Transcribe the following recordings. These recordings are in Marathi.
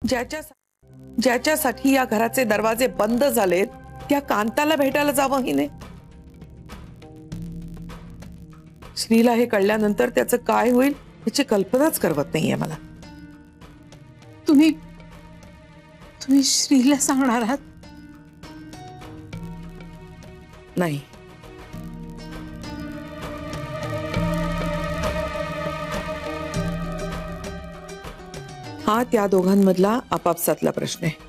ज्याच्या ज्याच्यासाठी या घराचे दरवाजे बंद झालेत त्या कांताला भेटायला जावं हिने. श्रीला हे कळल्यानंतर त्याचं काय होईल याची कल्पनाच करवत नाहीये मला. तुम्ही श्रीला सांगणार आहात? नाही. हा त्या दोघांमधला आपापसातला प्रश्न आहे.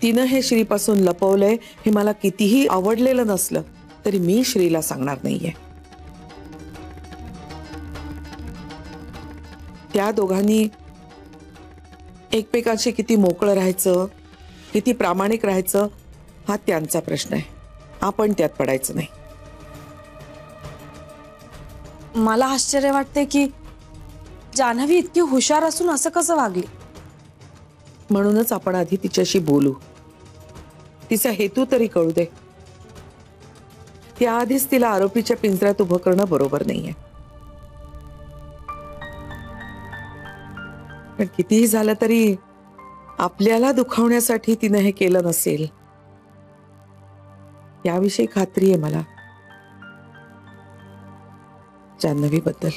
तिनं हे श्रीपासून लपवलंय हे मला कितीही आवडलेलं नसलं तरी मी श्रीला सांगणार नाहीये. त्या दोघांनी एकमेकांशी किती मोकळं राहायचं, किती प्रामाणिक राहायचं हा त्यांचा प्रश्न आहे. आपण त्यात पडायचं नाही. मला आश्चर्य वाटते की जान्हवी इतकी हुशार असून असं कसं वागली. म्हणूनच आपण आधी तिच्याशी बोलू. तिचा हेतू तरी कळू दे. त्याआधीच तिला आरोपीच्या पिंजऱ्यात उभं करणं बरोबर नाहीये. पण कितीही झालं तरी आपल्याला दुखावण्यासाठी तिने हे केलं नसेल याविषयी खात्री आहे मला जान्हवीबद्दल.